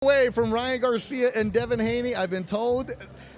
Away from Ryan Garcia and Devin Haney. I've been told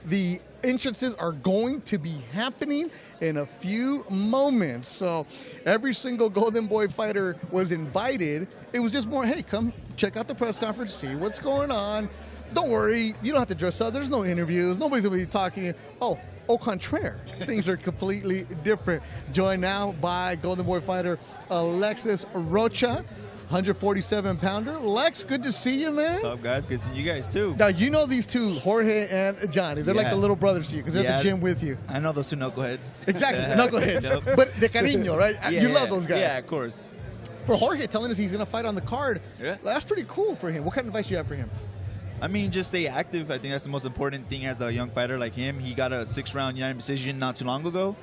the entrances are going to be happening in a few moments. So every single Golden Boy fighter was invited. It was just more, hey, come check out the press conference, see what's going on. Don't worry, you don't have to dress up. There's no interviews. Nobody's going to be talking. Oh, au contraire, things are completely different. Joined now by Golden Boy fighter Alexis Rocha. 147-pounder. Lex, good to see you, man. What's up, guys? Good to see you guys, too. Now, you know these two, Jorge and Johnny. They're like the little brothers to you because they're at the gym with you. I know those two knuckleheads. Exactly, knuckleheads. Yep. But de cariño, right? You love those guys. Yeah, of course. For Jorge telling us he's going to fight on the card, that's pretty cool for him. What kind of advice do you have for him? I mean, just stay active. I think that's the most important thing as a young fighter like him. He got a 6-round unanimous decision not too long ago.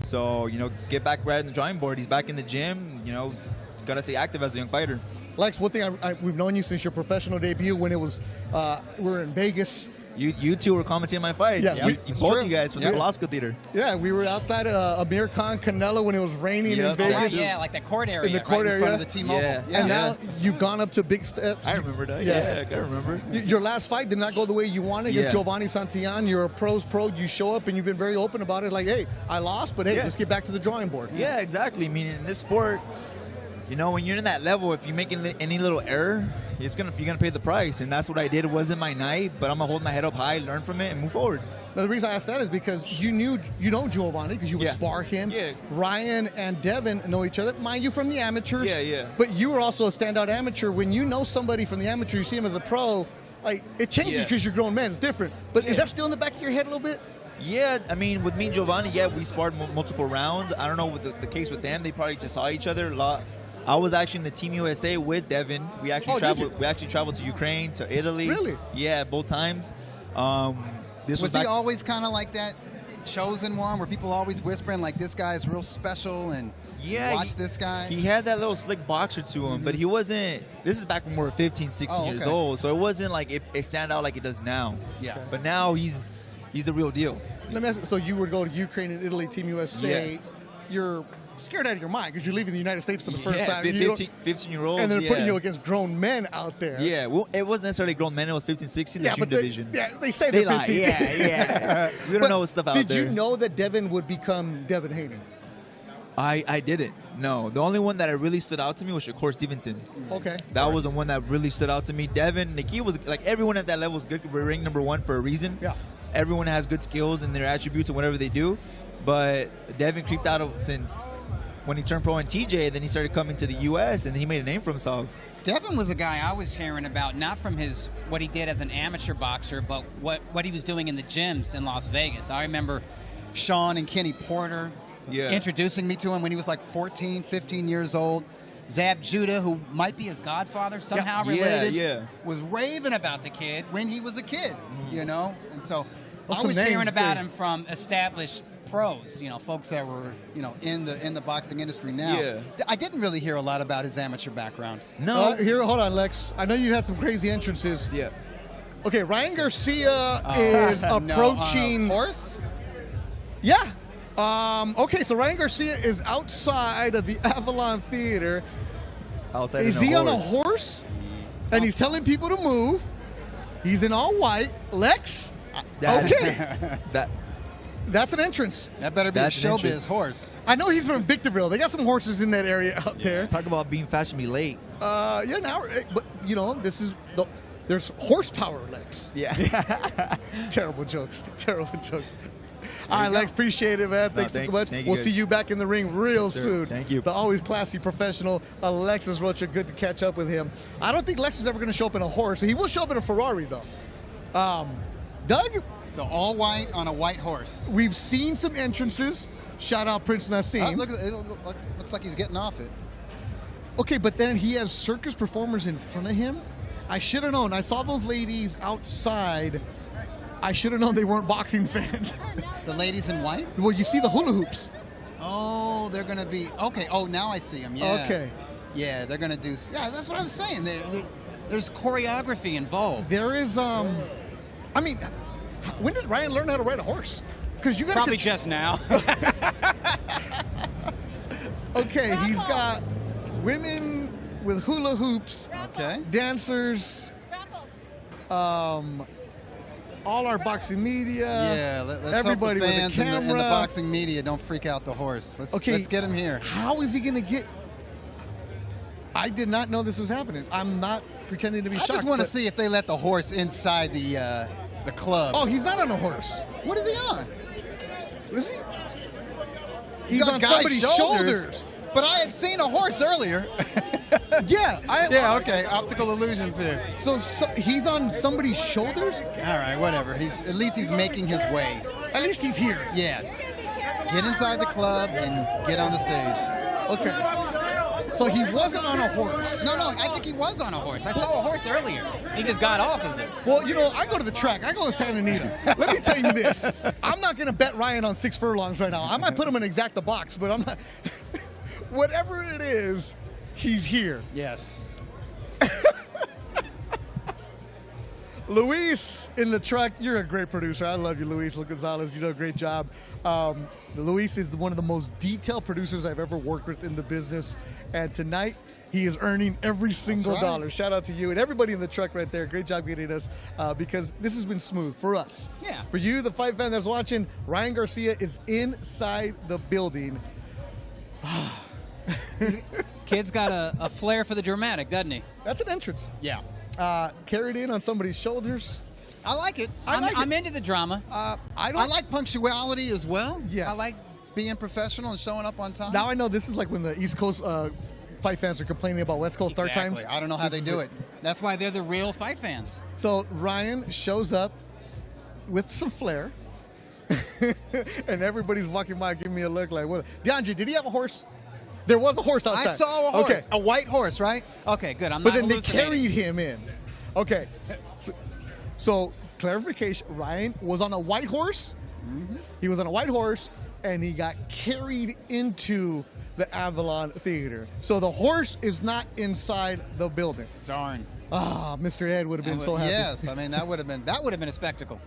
So, you know, get back right in the drawing board. He's back in the gym. You know, got to stay active as a young fighter. Lex, one thing we've known you since your professional debut when it was we were in Vegas. You two were commentating my fights. Yeah, both you guys from the Velasco Theater. Yeah, we were outside Amir Khan Canelo when it was raining in Vegas. Yeah, like the court area. In the court area. In front of the T-Mobile. Yeah. And now you've gone up to big steps. I remember that. Yeah, I remember. Your last fight did not go the way you wanted against Giovanni Santillan. You're a pro's pro. You show up and you've been very open about it. Like, hey, I lost, but hey, let's get back to the drawing board. Yeah, exactly. I mean, in this sport, you know, when you're in that level, if you make any little error, you're gonna pay the price, and that's what I did. It wasn't my night, but I'm gonna hold my head up high, learn from it, and move forward. Now, the reason I asked that is because you know Giovanni because you would spar him. Yeah. Ryan and Devin know each other, mind you, from the amateurs. Yeah. But you were also a standout amateur. When you know somebody from the amateur, you see him as a pro, like it changes because you're grown men. It's different. But is that still in the back of your head a little bit? Yeah, I mean, with me and Giovanni, we sparred multiple rounds. I don't know with the case with them. They probably just saw each other a lot. I was actually in the Team USA with Devin. We actually traveled. We actually traveled to Ukraine, to Italy. Really? Yeah, both times. Was he always kind of like that chosen one, where people always whispering like this guy's real special and watch this guy? He had that little slick boxer to him, but he wasn't. This is back when we were 15, 16 years old, so it wasn't like it stand out like it does now. Yeah. But now he's the real deal. Let me ask you, so you would go to Ukraine and Italy, Team USA. Yes. You're scared out of your mind because you're leaving the United States for the first time. 15-year-olds. And they're putting you against grown men out there. Yeah, well, it wasn't necessarily grown men. It was 15, 16, the junior division. Yeah, they say they're 15. Yeah. We don't know what stuff out there. Did you know that Devin would become Devin Haney? I didn't. No. The only one that really stood out to me was Shakur Stevenson. Okay. That was the one that really stood out to me. Devin, Nikki was like everyone at that level is good. We're ranked #1 for a reason. Yeah. Everyone has good skills and their attributes and whatever they do. But Devin creeped out since when he turned pro in TJ, then he started coming to the U.S. and he made a name for himself. Devin was a guy I was hearing about, not from what he did as an amateur boxer, but what he was doing in the gyms in Las Vegas. I remember Sean and Kenny Porter introducing me to him when he was like 14, 15 years old. Zab Judah, who might be his godfather, somehow related, was raving about the kid when he was a kid, you know? And so I was hearing about him from established pros, you know, folks that were, you know, in the boxing industry now. Yeah. I didn't really hear a lot about his amateur background. No. Hold on, Lex. I know you had some crazy entrances. Yeah. Okay, Ryan Garcia is approaching... horse? Yeah. Okay, so Ryan Garcia is outside of the Avalon Theater. Outside is he on a horse? And he's telling people to move. He's in all white. Lex? That's an entrance. That better be a showbiz horse. I know he's from Victorville. They got some horses in that area out there. Talk about being fashionably late. But you know, there's horsepower, Lex. Yeah. Terrible jokes. All right, Lex, appreciate it, man. Thanks so much. We'll see you back in the ring real soon. Thank you. The always classy professional, Alexis Rocha. Good to catch up with him. I don't think Lex is ever going to show up in a horse. He will show up in a Ferrari, though. Doug? So all white on a white horse. We've seen some entrances. Shout out Prince Nassim. Looks like he's getting off it. Okay, but then he has circus performers in front of him. I should have known. I saw those ladies outside. I should have known they weren't boxing fans. The ladies in white? Well, you see the hula hoops. Oh, they're going to be... Okay, now I see them, yeah. Okay. Yeah, they're going to do... Yeah, that's what I was saying. There's choreography involved. There is, I mean, when did Ryan learn how to ride a horse? Because you got probably just now. Okay, he's got women with hula hoops, dancers. all our boxing media. Yeah, let's everybody hope the with fans a and camera. the boxing media don't freak out the horse. Let's get him here. How is he going to get? I did not know this was happening. I'm not pretending to be I shocked. just want to but- see if they let the horse inside the club. Oh, he's not on a horse. What is he on? Is he? He's on Guy's somebody's shoulders. But I had seen a horse earlier. Yeah. Yeah, okay. Optical illusions here. So he's on somebody's shoulders? All right, whatever. At least he's making his way. At least he's here. Yeah. Get inside the club and get on the stage. Okay. So he wasn't on a horse. No, I think he was on a horse. I saw a horse earlier. He just got off of it. Well, you know, I go to the track. I go to Santa Anita. Let me tell you this. I'm not going to bet Ryan on 6 furlongs right now. I might put him in exacta box, but I'm not. Whatever it is, he's here. Yes. Luis in the truck. You're a great producer. I love you, Luis Gonzalez. You do a great job. Luis is one of the most detailed producers I've ever worked with in the business. And tonight, he is earning every single right. dollar. Shout out to you and everybody in the truck right there. Great job getting us because this has been smooth for us. Yeah. For you, the fight fan that's watching, Ryan Garcia is inside the building. Kid's got a flair for the dramatic, doesn't he? That's an entrance. Yeah. Carried in on somebody's shoulders. I like it. I like I'm into the drama. I like punctuality as well. Yes. I like being professional and showing up on time. Now I know this is like when the East Coast fight fans are complaining about West Coast start times. I don't know how they do it. That's why they're the real fight fans. So Ryan shows up with some flair, and everybody's walking by giving me a look like, "What? DeAndre, did he have a horse?" There was a horse outside. I saw a horse, Okay. a white horse, right? Okay, good. I'm But not then they hallucinating. carried him in. Okay. So clarification, Ryan was on a white horse. Mm-hmm. He was on a white horse, and he got carried into the Avalon Theater. So the horse is not inside the building. Darn. Ah, Mr. Ed would have been so happy. Yes, I mean that would have been a spectacle.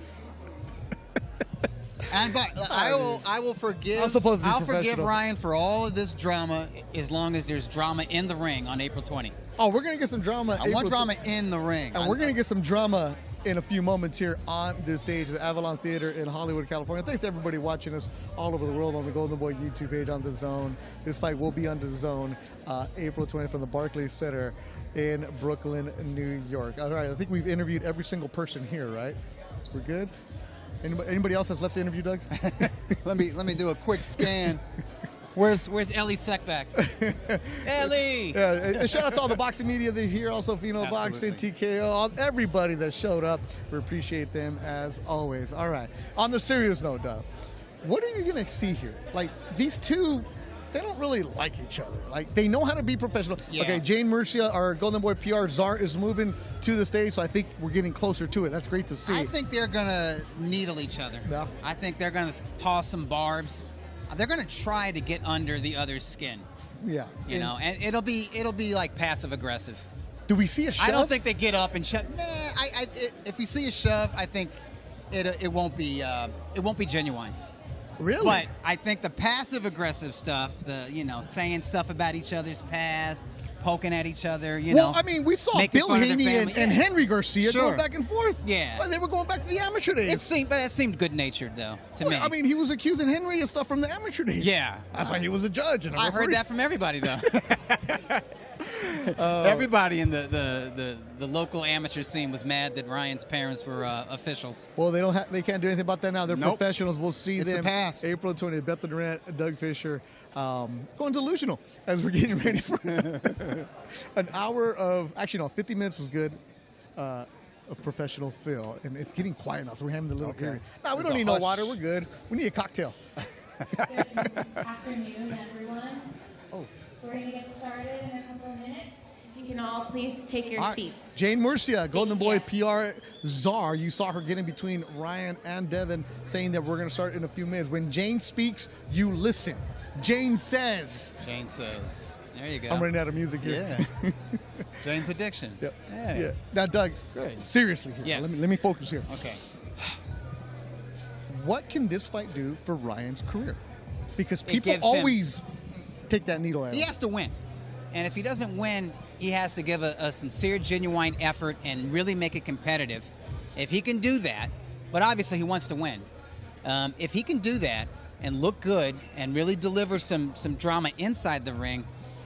And but I will forgive. I'm supposed to be I'll forgive professional. Ryan for all of this drama as long as there's drama in the ring on April 20. Oh, we're going to get some drama. I want drama in the ring. And we're going to get some drama in a few moments here on this stage at the Avalon Theater in Hollywood, California. Thanks to everybody watching us all over the world on the Golden Boy YouTube page on The Zone. This fight will be on The Zone April 20th from the Barclays Center in Brooklyn, New York. All right, I think we've interviewed every single person here, right? We're good? Anybody else that's left to interview, Doug? let me do a quick scan. Where's Ellie Seckback? Ellie! Yeah, and shout out to all the boxing media that are here, also Fino Boxing, TKO, everybody that showed up. We appreciate them as always. All right, on the serious note, Doug, what are you going to see here? Like, these two, they don't really like each other. Like, they know how to be professional. Yeah. Okay, Jane Murcia, our Golden Boy PR czar, is moving to the stage, so I think we're getting closer to it. That's great to see. I think they're going to needle each other. Yeah. I think they're going to toss some barbs. They're going to try to get under the other's skin, yeah. you know, and it'll be like passive aggressive. Do we see a shove? I don't think they get up and shove. Nah, if we see a shove, I think it won't be genuine. Really? But I think the passive aggressive stuff, saying stuff about each other's past, poking at each other, Well, I mean, we saw making Bill fun of their Haney and family. Yeah. Henry Garcia Sure. going back and forth. Yeah. Well, they were going back to the amateur days. That seemed good natured though to me. I mean, he was accusing Henry of stuff from the amateur days. yeah, That's why he was a judge. And a I heard referee. that from everybody though. Everybody in the local amateur scene was mad that Ryan's parents were officials. Well, they can't do anything about that now. They're Nope. professionals. We'll see It's the them past. April 20th. Beth Durant, Doug Fisher, going delusional as we're getting ready for an hour of, 50 minutes was good. Of professional Phil, and it's getting quiet now, so we're having the little Okay. period. No, we There's don't a need no hush. water. We're good. We need a cocktail. Good afternoon, everyone. Oh. We're going to get started in a couple of minutes. If you can all please take your All right. seats. Jane Murcia, Golden Boy you. PR czar. You saw her getting between Ryan and Devin, saying that we're going to start in a few minutes. When Jane speaks, you listen. Jane says. Jane says. There you go. I'm running out of music here. Yeah. Jane's addiction. Yep. Yeah. Yeah. Now, Doug, Good. seriously here. Yes. Let me focus here. Okay. What can this fight do for Ryan's career? Because It people gives him- always take that needle at He him. has to win. And if he doesn't win, he has to give a sincere, genuine effort and really make it competitive. If he can do that, but obviously he wants to win. If he can do that and look good and really deliver some drama inside the ring,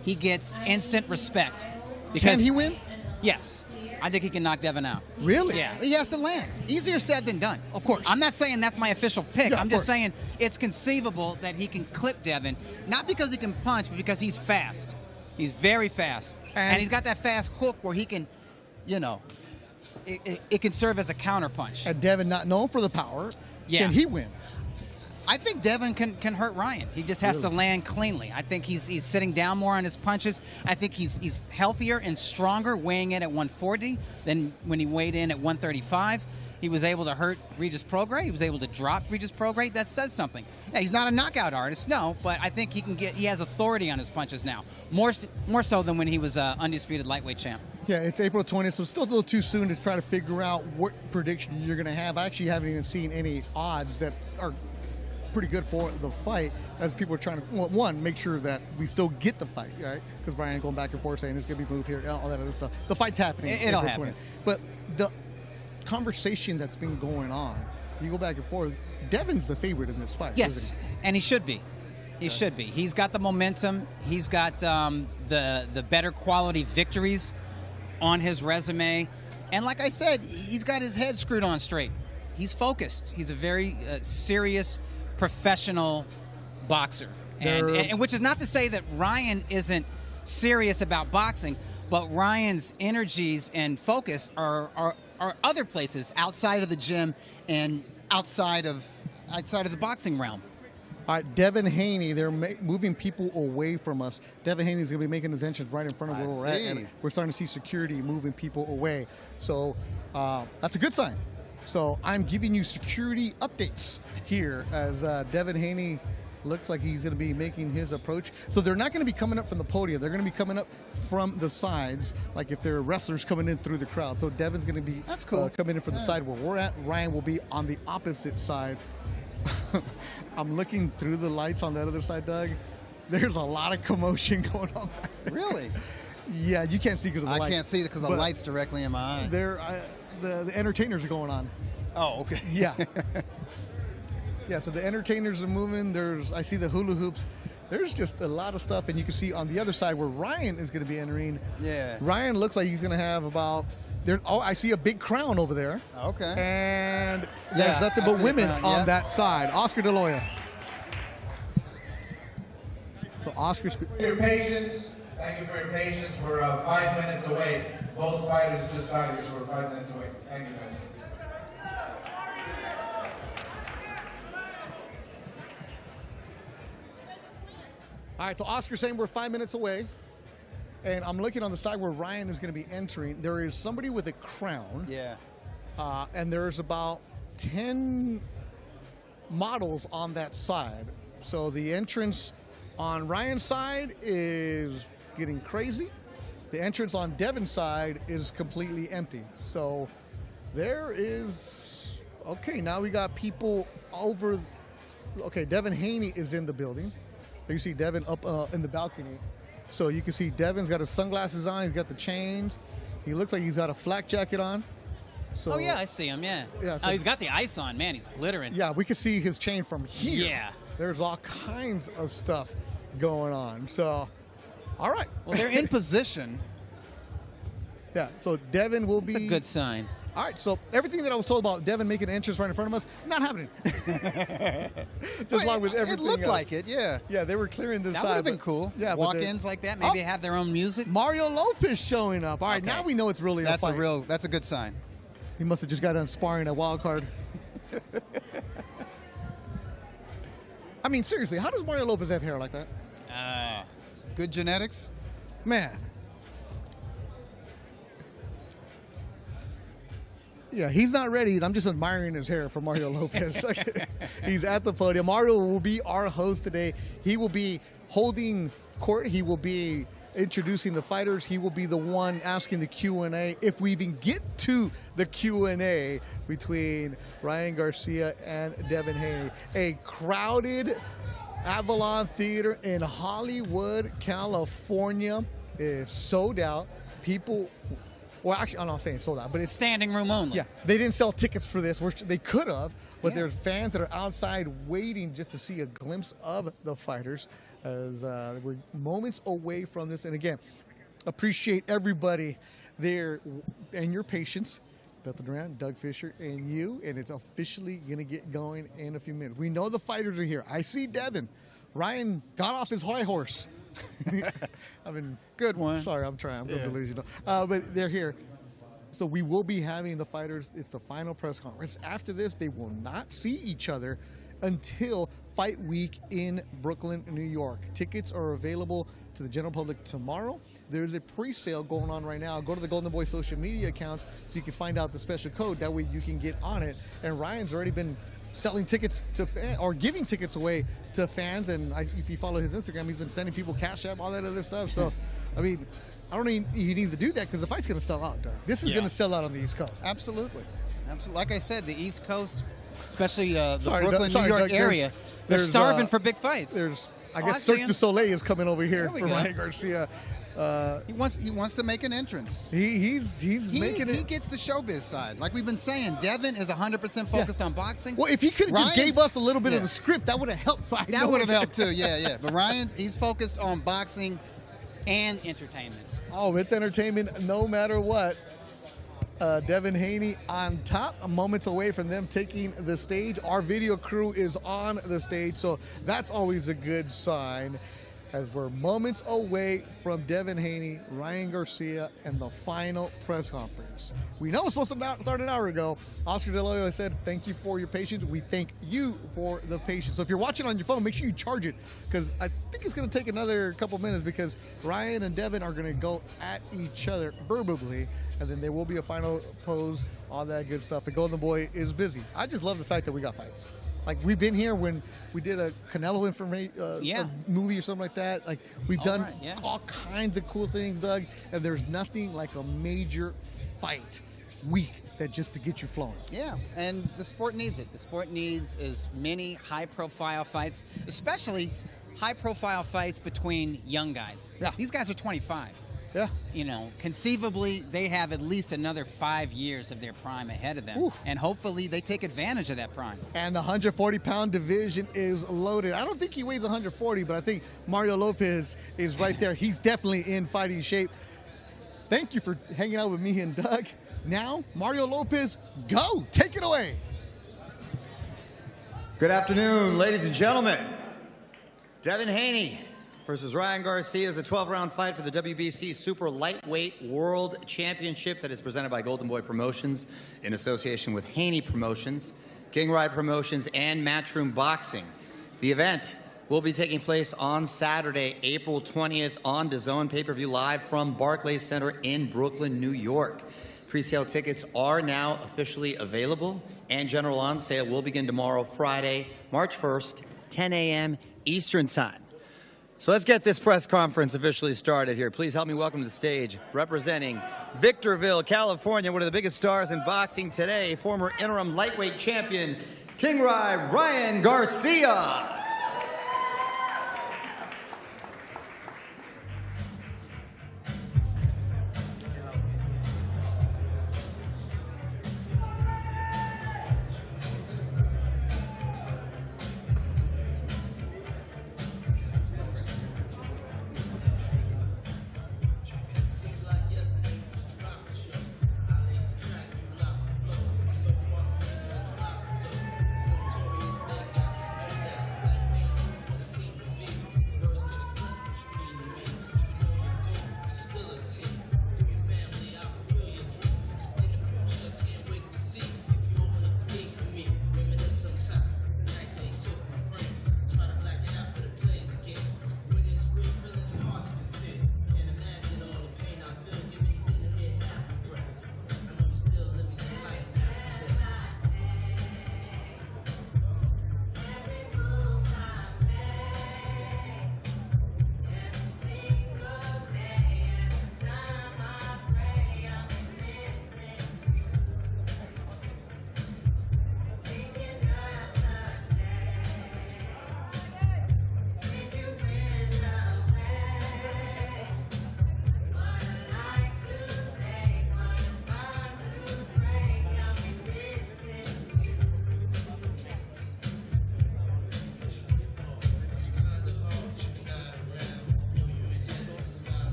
he gets instant respect. Can he win? Yes. I think he can knock Devin out. Really? Yeah. He has to land. Easier said than done. Of course. I'm not saying that's my official pick. Yeah, I'm of just course. saying it's conceivable that he can clip Devin, not because he can punch, but because he's fast. He's very fast. And he's got that fast hook where he can, it can serve as a counter punch. And Devin, not known for the power, Yeah. can he win? I think Devin can hurt Ryan. He just has to land cleanly. I think he's sitting down more on his punches. I think he's healthier and stronger weighing in at 140 than when he weighed in at 135. He was able to hurt Regis Prograis. He was able to drop Regis Prograis. That says something. Yeah, he's not a knockout artist, no, but I think he has authority on his punches now, more so than when he was undisputed lightweight champ. Yeah, it's April 20th, so it's still a little too soon to try to figure out what prediction you're going to have. I actually haven't even seen any odds that are pretty good for the fight, as people are trying to, well, one, make sure that we still get the fight, right? Because Brian going back and forth saying there's going to be moved here, all that other stuff. The fight's happening. It'll April happen. 20th. But the conversation that's been going on, you go back and forth, Devin's the favorite in this fight. Yes, isn't and he should be. He should be. He's got the momentum. He's got the better quality victories on his resume. And like I said, he's got his head screwed on straight. He's focused. He's a very serious, professional boxer. And which is not to say that Ryan isn't serious about boxing, but Ryan's energies and focus are other places outside of the gym and outside of the boxing realm. All right, Devin Haney, they're moving people away from us. Devin Haney's going to be making his entrance right in front of where we're at, and we're starting to see security moving people away. So that's a good sign. So I'm giving you security updates here as Devin Haney looks like he's going to be making his approach. So they're not going to be coming up from the podium. They're going to be coming up from the sides, like if they're wrestlers coming in through the crowd. So Devin's going to be That's cool. coming in from the side where we're at. Ryan will be on the opposite side. I'm looking through the lights on that other side, Doug. There's a lot of commotion going on back there. Really? Yeah, you can't see because of the lights. I can't see because the light's directly in my eye. The entertainers are going on. Oh, okay. Yeah. Yeah, so the entertainers are moving. I see the hula hoops. There's just a lot of stuff, and you can see on the other side where Ryan is going to be entering. Yeah. Ryan looks like he's going to have about. I see a big crown over there. Okay. And there's nothing I but see the women crown, on yeah. that side. Oscar De La Hoya. So Oscar's. For your patience. Thank you for your patience. We're 5 minutes away. Both fighters just got here, so we're 5 minutes away. Thank you, guys. All right, so Oscar's saying we're 5 minutes away. And I'm looking on the side where Ryan is going to be entering. There is somebody with a crown. Yeah. And there's about 10 models on that side. So the entrance on Ryan's side is getting crazy. The entrance on Devin's side is completely empty. So there is, okay, now we got people over. Okay, Devin Haney is in the building. You see Devin up in the balcony. So you can see Devin's got his sunglasses on. He's got the chains. He looks like he's got a flak jacket on. So, Oh yeah, I see him. Yeah. Yeah, so- He's got the ice on. Man, he's glittering. yeah, we can see his chain from here. Yeah. There's all kinds of stuff going on. So, all right. Well, they're in position. Yeah, so Devin will be. It's a good sign. All right, so everything that I was told about Devin making an entrance right in front of us, not happening. Just along with everything It looked else. like it, yeah. Yeah, they were clearing this That side. would have been but- cool. Yeah, but Walk-ins like that. Maybe Oh. have their own music. Mario Lopez showing up. All right, Okay. now we know it's really That's a fight. that's a good sign. He must have just got done sparring at Wild Card. I mean, seriously, how does Mario Lopez have hair like that? Good genetics. Man. Yeah, he's not ready, and I'm just admiring his hair for Mario Lopez. He's at the podium. Mario will be our host today. He will be holding court. He will be introducing the fighters. He will be the one asking the Q&A. If we even get to the Q&A between Ryan Garcia and Devin Haney. A crowded Avalon Theater in Hollywood, California. is sold out. People, well, actually, I'm not saying sold out, but it's Standing room only. yeah. They didn't sell tickets for this, which they could have, but Yeah. there's fans that are outside waiting just to see a glimpse of the fighters, as we're moments away from this. And again, appreciate everybody there and your patience. Beth Duran, Doug Fisher, and you, and it's officially going to get going in a few minutes. We know the fighters are here. I see Devin. Ryan got off his high horse. I mean, Good one. sorry, I'm trying. I'm Yeah. delusional. But they're here. So we will be having the fighters. It's the final press conference. After this, they will not see each other until Fight Week in Brooklyn, New York. Tickets are available to the general public tomorrow. There's a pre-sale going on right now. Go to the Golden Boy social media accounts so you can find out the special code. That way you can get on it. And Ryan's already been selling tickets to or giving tickets away to fans. And if you follow his Instagram, he's been sending people Cash App, all that other stuff. So, I mean, I don't think he needs to do that because the fight's going to sell out, Doug. This is Yeah. going to sell out on the East Coast. Absolutely. Absolutely. Like I said, the East Coast, especially the Sorry, Brooklyn, Doug, New York Doug, area, there's, they're starving uh, for big fights. There's, I Oh, guess, I see Cirque him. du Soleil is coming over here There we for go. Ryan Garcia. He wants to make an entrance. He's making He it. gets the showbiz side. Like we've been saying, Devin is 100% focused on boxing. Well, if he could have just Ryan's- gave us a little bit of yeah. the script, that would have helped. So I That know would have it- helped too. Yeah. But he's focused on boxing. And entertainment. Oh, it's entertainment no matter what. Devin Haney on top, moments away from them taking the stage. Our video crew is on the stage, so that's always a good sign. As we're moments away from Devin Haney, Ryan Garcia, and the final press conference. We know it's supposed to start an hour ago. Oscar De La Hoya said, thank you for your patience. We thank you for the patience. So if you're watching on your phone, make sure you charge it, because I think it's going to take another couple minutes, because Ryan and Devin are going to go at each other verbally, and then there will be a final pose, all that good stuff. The Golden Boy is busy. I just love the fact that we got fights. Like, we've been here when we did a Canelo movie or something like that. Like, we've done right, yeah. all kinds of cool things, Doug, and there's nothing like a major fight week that just to get you flowing. Yeah, and the sport needs it. The sport needs as many high-profile fights, especially high-profile fights between young guys. Yeah. These guys are 25. Yeah. You know, conceivably, they have at least another 5 years of their prime ahead of them. Oof. And hopefully they take advantage of that prime. And the 140-pound division is loaded. I don't think he weighs 140, but I think Mario Lopez is right there. He's definitely in fighting shape. Thank you for hanging out with me and Doug. Now, Mario Lopez, go. Take it away. Good afternoon, ladies and gentlemen. Devin Haney versus Ryan Garcia is a 12-round fight for the WBC Super Lightweight World Championship that is presented by Golden Boy Promotions in association with Haney Promotions, King Ride Promotions, and Matchroom Boxing. The event will be taking place on Saturday, April 20th on DAZN pay-per-view live from Barclays Center in Brooklyn, New York. Pre-sale tickets are now officially available, and general on sale will begin tomorrow, Friday, March 1st, 10 a.m. Eastern Time. So let's get this press conference officially started here. Please help me welcome to the stage, representing Victorville, California, one of the biggest stars in boxing today, former interim lightweight champion, King Ride Ryan Garcia.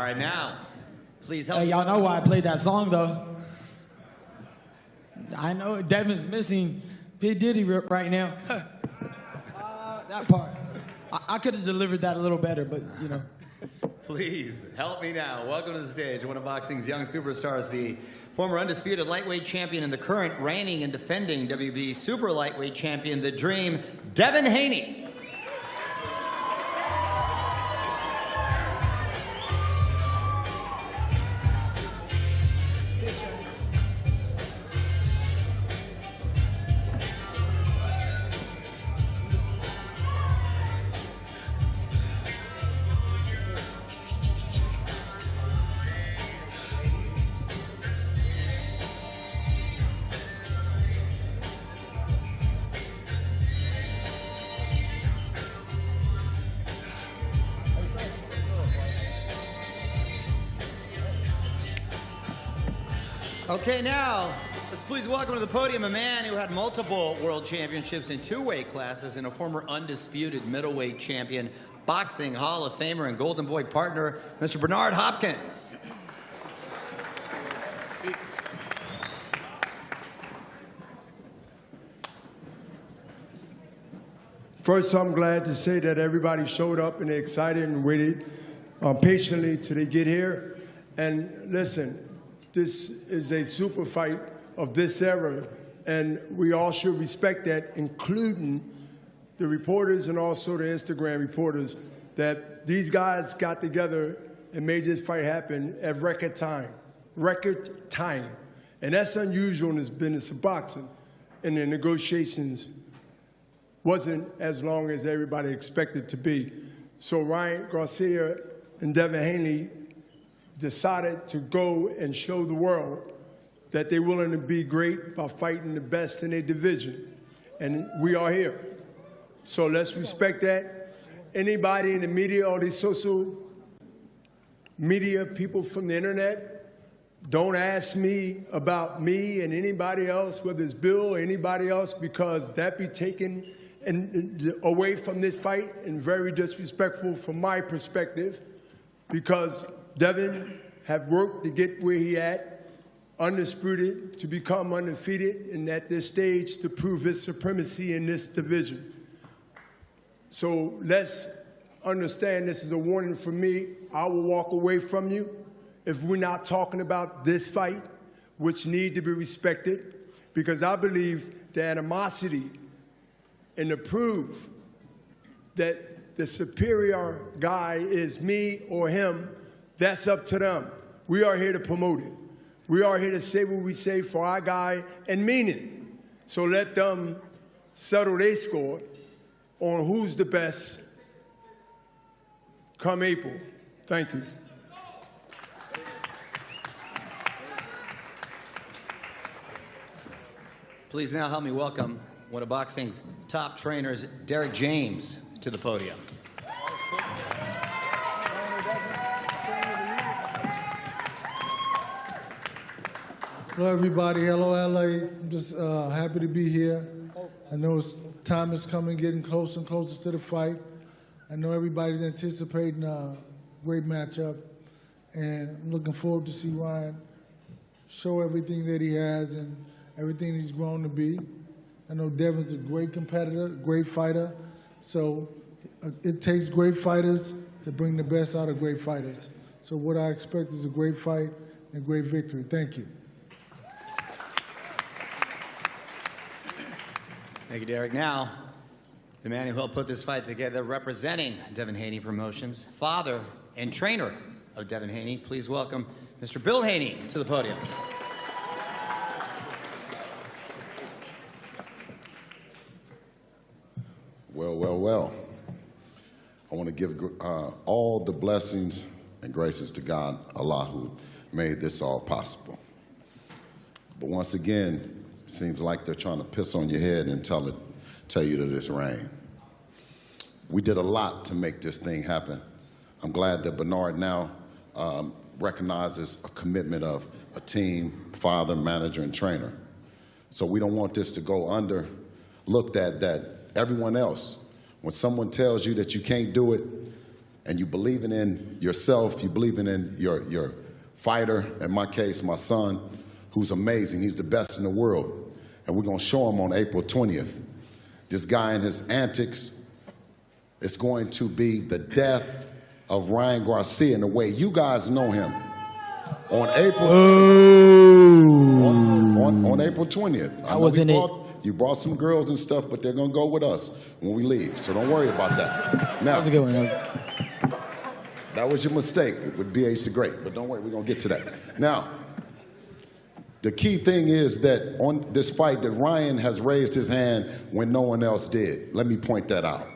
right, now, please help Hey, me. y'all know why I played that song, though. I know Devin's missing P. Diddy right now. That part. I could have delivered that a little better, but, you know. Please help me now. Welcome to the stage, one of boxing's young superstars, the former undisputed lightweight champion and the current reigning and defending WBC super lightweight champion, the Dream, Devin Haney. Okay, now, let's please welcome to the podium a man who had multiple world championships in 2 weight classes and a former undisputed middleweight champion, boxing Hall of Famer and Golden Boy partner, Mr. Bernard Hopkins. First, I'm glad to say that everybody showed up and they're excited and waited patiently till they get here. And listen, this is a super fight of this era, and we all should respect that, including the reporters and also the Instagram reporters, that these guys got together and made this fight happen at record time. Record time. And that's unusual in this business of boxing. And the negotiations wasn't as long as everybody expected to be. So Ryan Garcia and Devin Haney decided to go and show the world that they're willing to be great by fighting the best in their division. And we are here. So let's respect that. Anybody in the media or these social media people from the internet, don't ask me about me and anybody else, whether it's Bill or anybody else, because that be taken away from this fight and very disrespectful from my perspective, because Devin have worked to get where he at, undisputed, to become undefeated, and at this stage to prove his supremacy in this division. So let's understand this is a warning for me. I will walk away from you if we're not talking about this fight, which need to be respected, because I believe the animosity and to prove that the superior guy is me or him, that's up to them. We are here to promote it. We are here to say what we say for our guy and mean it. So let them settle their score on who's the best come April. Thank you. Please now help me welcome one of boxing's top trainers, Derek James, to the podium. Hello, everybody. Hello, LA. I'm just happy to be here. I know time is coming, getting closer and closer to the fight. I know everybody's anticipating a great matchup, and I'm looking forward to see Ryan show everything that he has and everything he's grown to be. I know Devin's a great competitor, great fighter, so it takes great fighters to bring the best out of great fighters. So what I expect is a great fight and a great victory. Thank you. Thank you, Derek. Now, the man who helped put this fight together, representing Devin Haney Promotions, father and trainer of Devin Haney, please welcome Mr. Bill Haney to the podium. Well, well, well. I want to give all the blessings and graces to God, Allah, who made this all possible. But once again, it seems like they're trying to piss on your head and tell you that it's rain. We did a lot to make this thing happen. I'm glad that Bernard now recognizes a commitment of a team, father, manager, and trainer. So we don't want this to go under looked at that everyone else, when someone tells you that you can't do it, and you believing in yourself, you believing in your fighter, in my case, my son, who's amazing. He's the best in the world. And we're going to show him on April 20th. This guy and his antics is going to be the death of Ryan Garcia in the way you guys know him. On April 20th. On April 20th. I was in it. You brought some girls and stuff, but they're going to go with us when we leave. So don't worry about that. Now, That was a good one. that was your mistake with BH the Great, but don't worry, we're going to get to that. Now, the key thing is that on this fight that Ryan has raised his hand when no one else did. Let me point that out.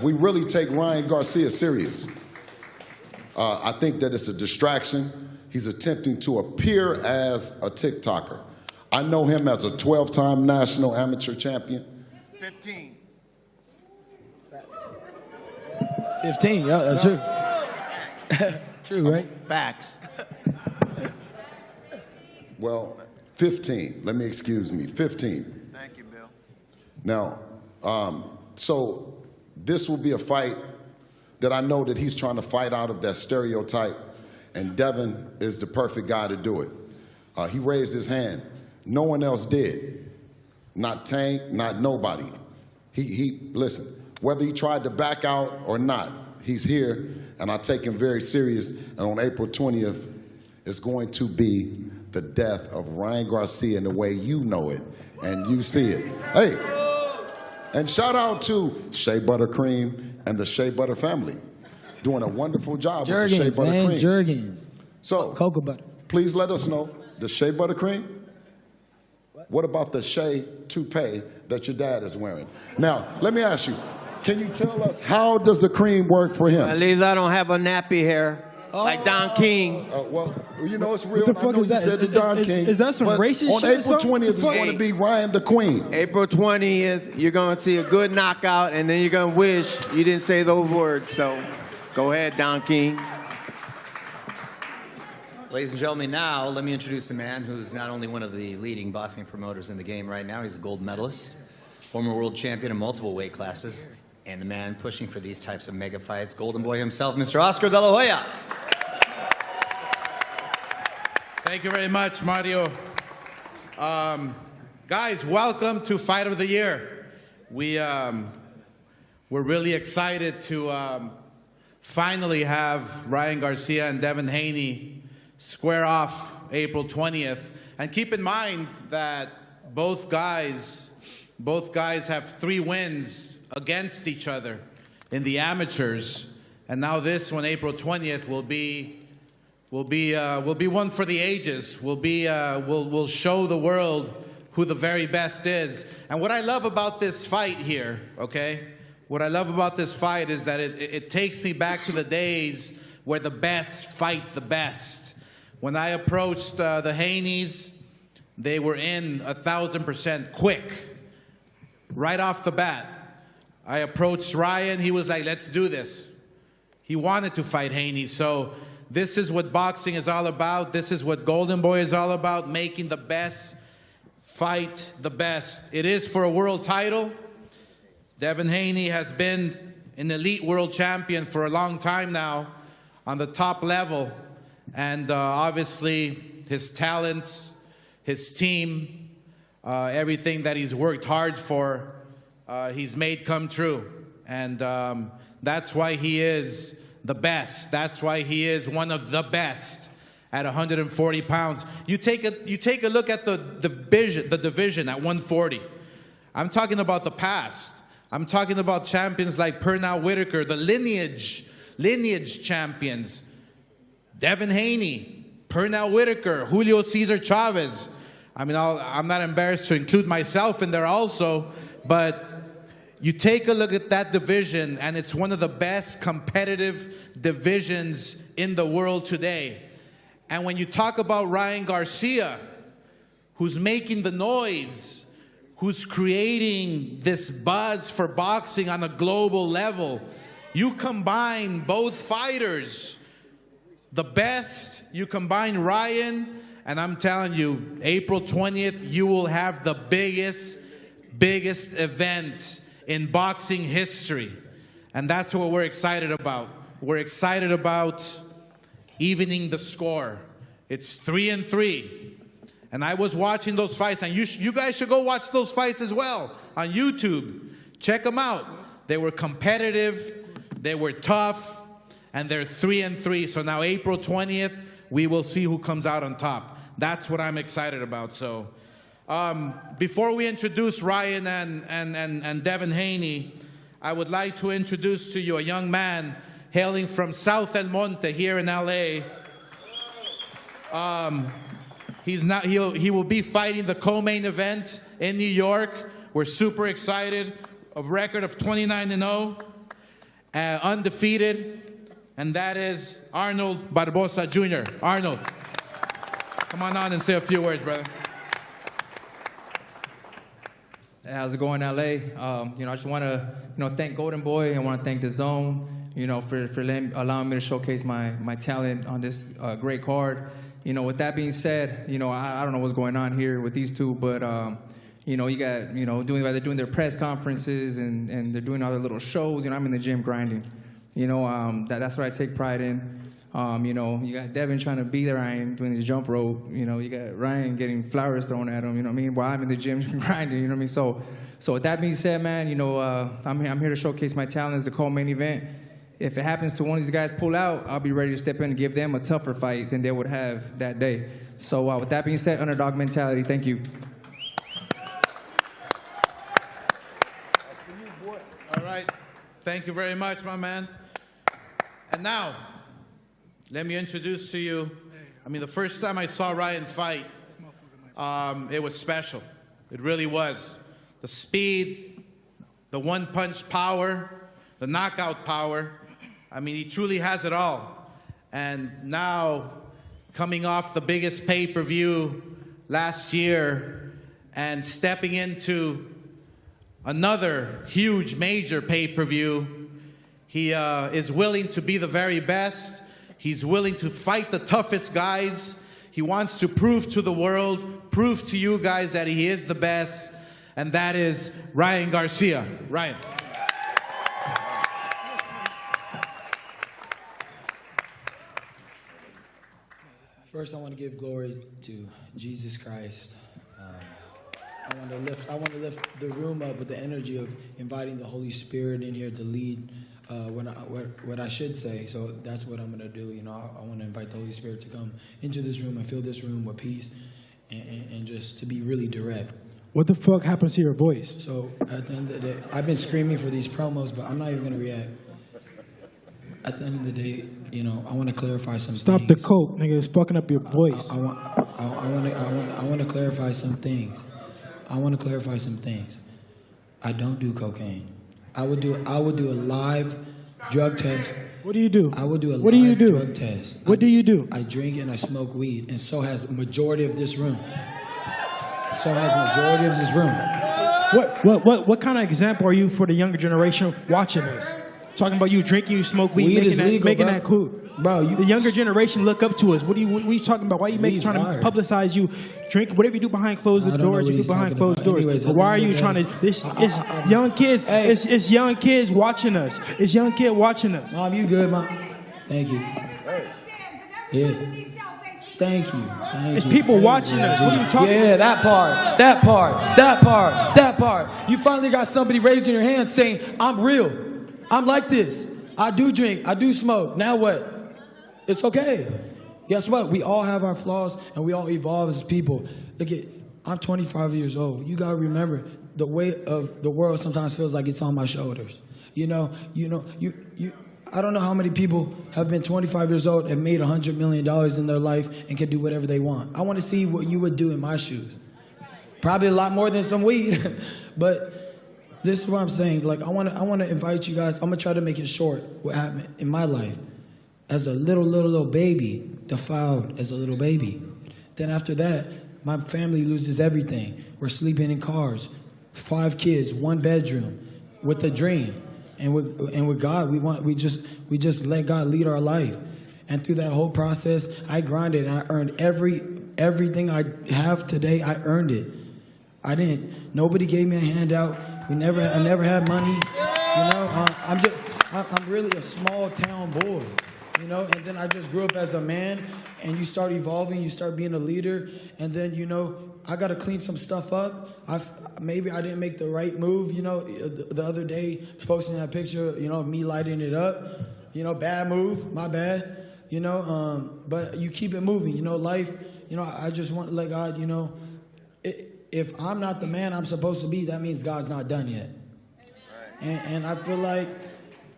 We really take Ryan Garcia serious. I think that it's a distraction. He's attempting to appear as a TikToker. I know him as a 12-time national amateur champion. 15. 15, yeah, that's true. True, right? Facts. Well, 15. Let me excuse me. 15. Thank you, Bill. Now, so this will be a fight that I know that he's trying to fight out of that stereotype, and Devin is the perfect guy to do it. He raised his hand. No one else did. Not Tank, not nobody. Listen, whether he tried to back out or not, he's here, and I take him very serious, and on April 20th, it's going to be the death of Ryan Garcia in the way you know it and you see it. Hey, and shout out to Shea Buttercream and the Shea Butter family, doing a wonderful job with the Shea Buttercream. Jergens. So, Cocoa butter. please let us know, the Shea Buttercream? What about the Shea toupee that your dad is wearing? Now, let me ask you, can you tell us how does the cream work for him? At least I don't have a nappy hair like Don King. Well, you know it's real. What the fuck I know is you that? said the Don King. Is that some but racist on shit or April something? 20th, it's going to be Ryan the Queen. April 20th, you're going to see a good knockout, and then you're going to wish you didn't say those words. So go ahead, Don King. Ladies and gentlemen, now let me introduce a man who's not only one of the leading boxing promoters in the game right now, he's a gold medalist, former world champion in multiple weight classes, and the man pushing for these types of mega fights, Golden Boy himself, Mr. Oscar De La Hoya. Thank you very much, Mario. Guys, welcome to Fight of the Year. We're really excited to finally have Ryan Garcia and Devin Haney square off April 20th. And keep in mind that both guys have 3 wins against each other in the amateurs. And now this one, April 20th, will be one for the ages. We'll show the world who the very best is. And what I love about this fight here, okay? What I love about this fight is that it takes me back to the days where the best fight the best. When I approached the Haneys, they were in 1,000% quick, right off the bat. I approached Ryan, he was like, let's do this. He wanted to fight Haney, so this is what boxing is all about. This is what Golden Boy is all about, making the best fight the best. It is for a world title. Devin Haney has been an elite world champion for a long time now on the top level. And obviously his talents, his team, everything that he's worked hard for, he's made come true. And that's why he is the best. That's why he is one of the best at 140 pounds. You take a look at the division at 140. I'm talking about the past. I'm talking about champions like Pernell Whitaker, the lineage champions. Devin Haney, Pernell Whitaker, Julio Cesar Chavez. I mean, I'm not embarrassed to include myself in there also, but you take a look at that division, and it's one of the best competitive divisions in the world today. And when you talk about Ryan Garcia, who's making the noise, who's creating this buzz for boxing on a global level, you combine both fighters, the best, you combine Ryan, and I'm telling you, April 20th, you will have the biggest event in boxing history. And that's what we're excited about. We're excited about evening the score. It's 3-3. And I was watching those fights, and you guys should go watch those fights as well on YouTube. Check them out. They were competitive, they were tough, and they're 3-3. So now April 20th, we will see who comes out on top. That's what I'm excited about. So before we introduce Ryan and Devin Haney, I would like to introduce to you a young man hailing from South El Monte here in LA. He will be fighting the co-main event in New York. We're super excited. A record of 29-0, undefeated, and that is Arnold Barbosa Jr. Arnold, come on and say a few words, brother. Hey, how's it going, LA? I just want to, thank Golden Boy. I want to thank the Zone, for allowing me to showcase my talent on this great card. With that being said, I don't know what's going on here with these two, but you got, they're doing their press conferences and they're doing all their little shows. I'm in the gym grinding. That's what I take pride in. You got Devin trying to be there, Ryan doing his jump rope. You got Ryan getting flowers thrown at him. While I'm in the gym grinding. So with that being said, man, I'm here to showcase my talent as the co-main event. If it happens to one of these guys pull out, I'll be ready to step in and give them a tougher fight than they would have that day. So with that being said, underdog mentality. Thank you. All right. Thank you very much, my man. And now, let me introduce to you, the first time I saw Ryan fight, it was special. It really was. The speed, the one-punch power, the knockout power. He truly has it all. And now, coming off the biggest pay-per-view last year and stepping into another huge, major pay-per-view, he is willing to be the very best. He's willing to fight the toughest guys. He wants to prove to the world, prove to you guys that he is the best, and that is Ryan Garcia. Ryan. First, I want to give glory to Jesus Christ. I want to lift the room up with the energy of inviting the Holy Spirit in here to lead what I should say. So that's what I'm going to do. I want to invite the Holy Spirit to come into this room and fill this room with peace and just to be really direct. What the fuck happens to your voice? So at the end of the day, I've been screaming for these promos, but I'm not even going to react. At the end of the day, I want to clarify some things. Stop the coke, nigga. It's fucking up your voice. I want to clarify some things. I don't do cocaine. I would do a live drug test. What do you do? I would do a what do you live do? drug test. What do you do? I drink and I smoke weed, and so has the majority of this room. So has the majority of this room. What kind of example are you for the younger generation watching this? Talking about you drinking, you smoke weed, making that cool. Bro, the younger generation look up to us. What are you talking about? Why are you trying to publicize you drink? Whatever you do behind closed doors, you do behind closed doors. Anyways, but why are you trying to? It's young kids. Hey. It's young kids watching us. It's young kid watching us. Mom, you good, Mom? Thank you. Yeah. Thank you. It's people watching us. What are you talking about? Yeah, that part. You finally got somebody raising your hand saying, I'm real. I'm like this. I do drink. I do smoke. Now what? It's okay. Guess what? We all have our flaws and we all evolve as people. Look at, I'm 25 years old. You got to remember the weight of the world sometimes feels like it's on my shoulders. I don't know how many people have been 25 years old and made $100 million in their life and can do whatever they want. I want to see what you would do in my shoes. Probably a lot more than some weed, but this is what I'm saying. Like, I want to invite you guys. I'm going to try to make it short what happened in my life. As a little baby, defiled as a little baby. Then after that, my family loses everything. We're sleeping in cars, 5 kids, 1 bedroom, with a dream. And with God, we just let God lead our life. And through that whole process, I grinded and I earned everything I have today. I earned it. Nobody gave me a handout. I never had money. I'm really a small town boy, you know, and then I just grew up as a man, and you start evolving, you start being a leader, and then, you know, I got to clean some stuff up. Maybe I didn't make the right move, you know, the other day, posting that picture, you know, me lighting it up, you know, bad move, my bad, you know, but you keep it moving, you know, life, you know, I just want to let God, you know, if I'm not the man I'm supposed to be, that means God's not done yet. And I feel like,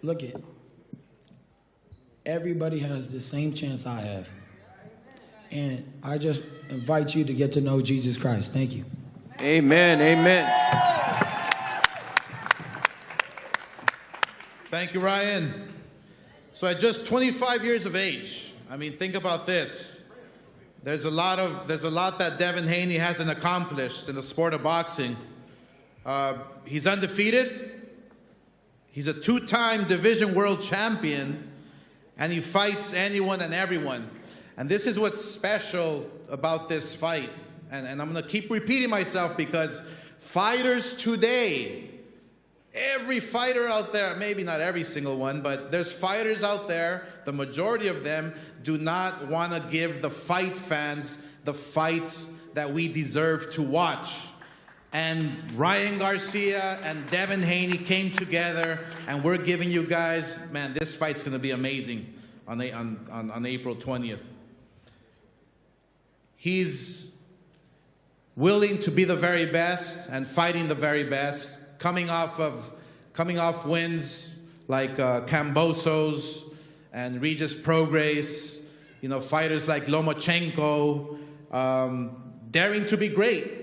look it, everybody has the same chance I have. And I just invite you to get to know Jesus Christ. Thank you. Amen, amen. Thank you, Ryan. So at just 25 years of age, I mean, think about this. There's a lot that Devin Haney hasn't accomplished in the sport of boxing. He's undefeated. He's a two-time division world champion, and he fights anyone and everyone. And this is what's special about this fight. And I'm going to keep repeating myself because fighters today, every fighter out there, maybe not every single one, but there's fighters out there, the majority of them do not want to give the fight fans the fights that we deserve to watch. And Ryan Garcia and Devin Haney came together, and we're giving you guys, man, this fight's going to be amazing on April 20th. He's willing to be the very best and fighting the very best, coming off wins like Kambosos and Regis Prograis, you know, fighters like Lomachenko, daring to be great.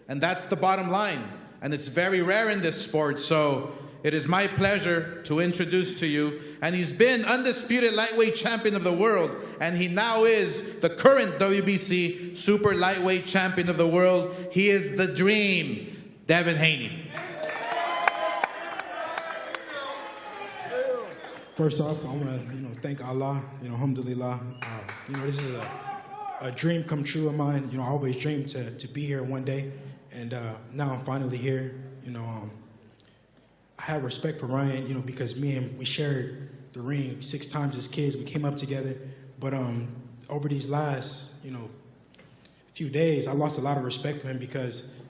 And that's the bottom line. And it's very rare in this sport. So it is my pleasure to introduce to you. And he's been undisputed lightweight champion of the world. And he now is the current WBC super lightweight champion of the world. He is the dream, Devin Haney. First off, I want to, thank Allah, alhamdulillah. This is a dream come true of mine. I always dreamed to be here one day. And now I'm finally here. I have respect for Ryan, because me and him, we shared the ring 6 times as kids. We came up together. But over these last, few days, I lost a lot of respect for him because,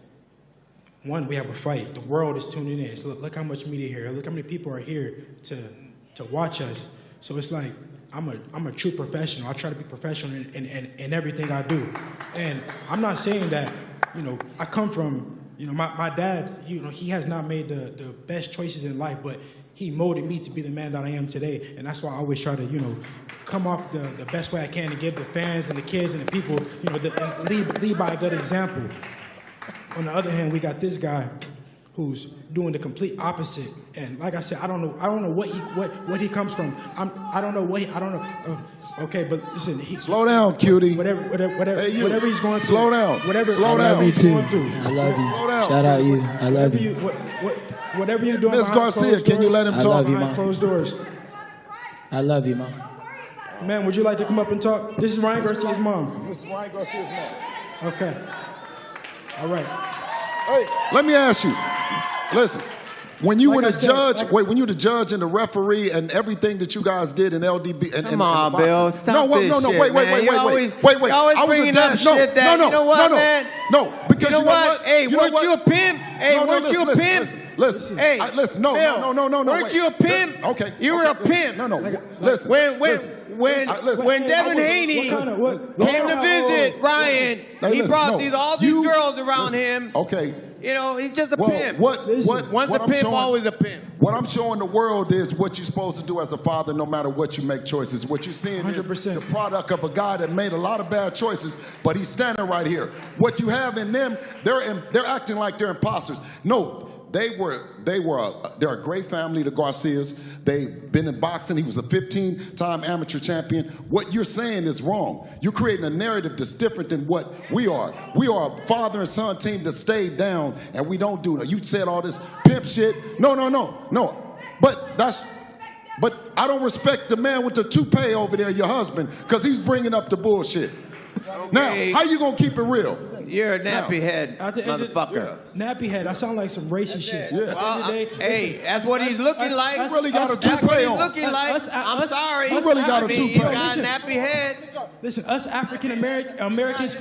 one, we have a fight. The world is tuning in. So look how much media here. Look how many people are here to watch us. So it's like, I'm a true professional. I try to be professional in everything I do. And I'm not saying that, I come from, my dad, he has not made the best choices in life, but he molded me to be the man that I am today. And that's why I always try to, come off the best way I can to give the fans and the kids and the people, and lead by a good example. On the other hand, we got this guy who's doing the complete opposite. And like I said, I don't know what he comes from. I don't know. Okay, but listen. Slow down, cutie. Whatever he's going through. Slow down. Slow down. I love you too. I love you. Slow down. Shout out you. I love you. Whatever you're doing. Miss Garcia, can you let him talk? Behind closed doors. I love you, Mom. Man, would you like to come up and talk? This is Ryan Garcia's mom. This is Ryan Garcia's mom. Okay. All right. Hey, let me ask you. Listen, when you were the judge, when you were the judge and the referee and everything that you guys did in LDB and Come on, Bill, stop this shit, man. Wait. I was bringing up shit that, you know what, man? No, because you know what? Hey, weren't you a pimp? Hey, weren't you a pimp? Listen, hey, listen, no. Weren't you a pimp? Okay. You were a pimp. No, listen. When Devin Haney came to visit Ryan, he brought all these girls around him. Okay. He's just a pimp. Once a pimp, always a pimp. What I'm showing the world is what you're supposed to do as a father, no matter what you make choices. What you're seeing 100%. Is the product of a guy that made a lot of bad choices, but he's standing right here. What you have in them, they're acting like they're imposters. No. They're a great family, the Garcias. They've been in boxing. He was a 15-time amateur champion. What you're saying is wrong. You're creating a narrative that's different than what we are. We are a father and son team that stayed down, and we don't do that. You said all this pimp shit. No. But I don't respect the man with the toupee over there, your husband, because he's bringing up the bullshit. Okay. Now, how you gonna keep it real? You're a nappy head, At the end of- motherfucker. Nappy head. I sound like some racist shit. Yeah. At the end of the day, Hey, listen, that's what he's looking like. us- Really got a us- toupee us- on. Looking like. I'm sorry. us- You really got a I mean, toupee. you know, You got a listen. nappy head. Listen, us African Americans,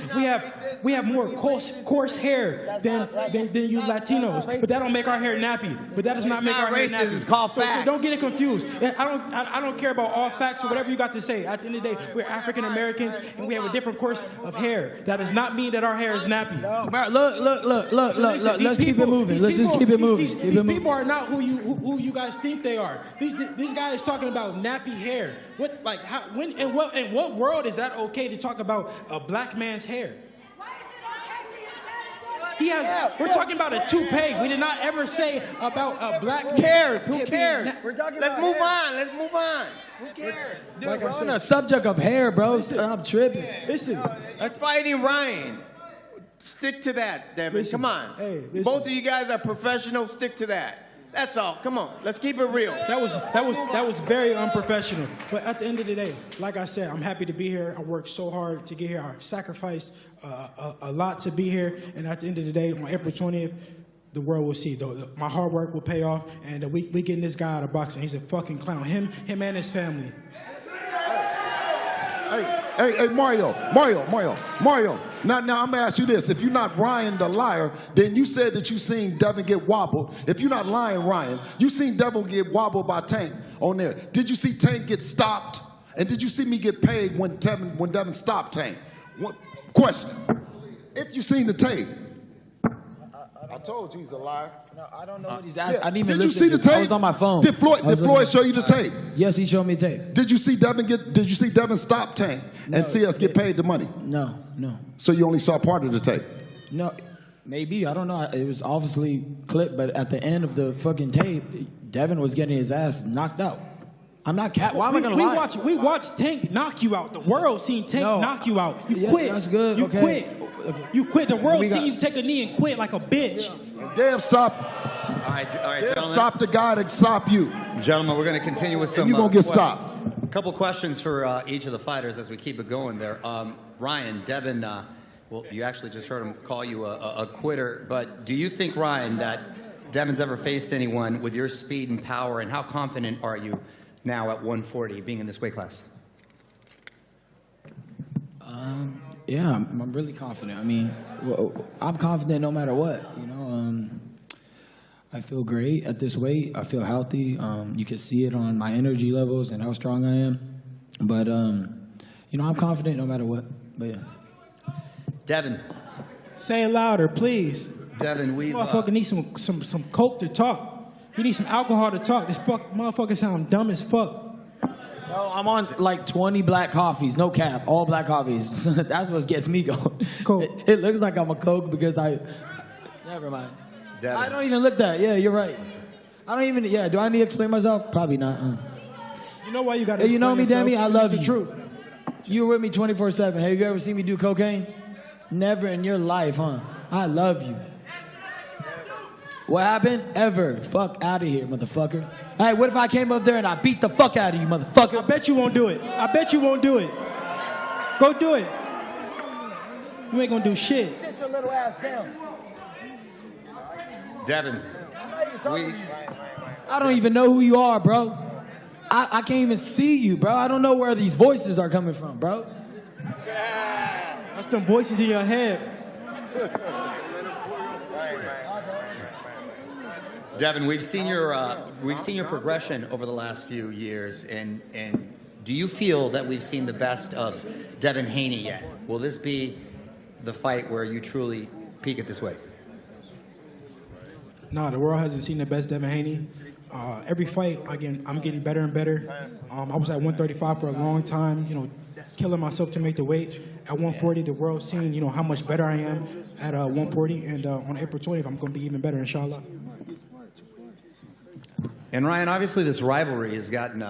we have more coarse hair than you Latinos. But that don't make our hair nappy. But that does not make not our hair racist, nappy. it's called So facts. don't get it confused. I don't care about all facts or whatever you got to say. At the end of the day, we're African Americans and we have a different course of hair. That does not mean that our hair is nappy. Look. Let's keep it moving. Let's just keep it moving. These people are not who you guys think they are. These guys talking about nappy hair. What like how when in what world is that okay to talk about a black man's hair? We're talking about a toupee. We did not ever say about a black man. Who cares? Who being cares? We're talking Let's about move hair. on. Let's move on. Who cares? Dude, we're on the subject of hair, bro. I'm tripping. Listen, That's fighting Ryan. Stick to that, Devin. Come on. Hey, listen. Both of you guys are professionals. Stick to that. That's all. Come on. Let's keep it real. That was very unprofessional. But at the end of the day, like I said, I'm happy to be here. I worked so hard to get here. I sacrificed a lot to be here. And at the end of the day, on April 20th, the world will see. My hard work will pay off. And we getting this guy out of boxing. He's a fucking clown. Him and his family. Hey, Mario. Now I'm gonna ask you this: if you're not Ryan the liar, then you said that you seen Devin get wobbled. If you're not lying, Ryan, you seen Devin get wobbled by Tank on there. Did you see Tank get stopped? And did you see me get paid when Devin stopped Tank? Question: if you seen the tape, I told you he's a liar. No, I don't know what he's asking. Yeah. I didn't even Did you listen. see the tape? I was on my phone. Did Floyd show you the tape? Yes, he showed me tape. Did you see Devin stop Tank and see us get paid the money? No. So you only saw part of the tape? No, maybe. I don't know. It was obviously clipped, but at the end of the fucking tape, Devin was getting his ass knocked out. I'm not cat. Why am I gonna lie? We watched Tank knock you out. The world seen Tank knock you out. You quit. That's good. You Okay. quit. You quit. The world seen you take a knee and quit like a bitch. Damn, stop. All right, gentlemen. Stop the guy that stopped you. Gentlemen, we're going to continue with some. And you're going to get questions. stopped. A couple questions for each of the fighters as we keep it going there. Ryan, Devin, well, you actually just heard him call you a quitter, but do you think, Ryan, that Devin's ever faced anyone with your speed and power, and how confident are you now at 140 being in this weight class? Yeah, I'm really confident. I mean, I'm confident no matter what. I feel great at this weight. I feel healthy. You can see it on my energy levels and how strong I am. But I'm confident no matter what. But yeah. Devin. Say it louder, please. Devin, we've. Motherfucker needs some coke to talk. He needs some alcohol to talk. This motherfucker sound dumb as fuck. No, I'm on like 20 black coffees, no cap, all black coffees. That's what gets me going. Coke. It looks like I'm a coke because never mind. Devin. I don't even look that. Yeah, you're right. I don't even. Yeah, do I need to explain myself? Probably not. You know why you got to. Hey, you know me, Demi? I love the you. truth. You were with me 24/7. Have you ever seen me do cocaine? Never in your life, huh? I love you. What happened? Ever. Fuck out of here, motherfucker. Hey, what if I came up there and I beat the fuck out of you, motherfucker? I bet you won't do it. I bet you won't do it. Go do it. You ain't gonna do shit. Sit your little ass down. Devin. I don't even know who you are, bro. I can't even see you, bro. I don't know where these voices are coming from, bro. That's them voices in your head. Devin, we've seen your progression over the last few years, and do you feel that we've seen the best of Devin Haney yet? Will this be the fight where you truly peak at this weight? Nah, the world hasn't seen the best Devin Haney. Every fight, again, I'm getting better and better. I was at 135 for a long time, killing myself to make the weight. At 140, the world's seen, how much better I am at 140, and on April 20th, I'm going to be even better, inshallah. And Ryan, obviously this rivalry has gotten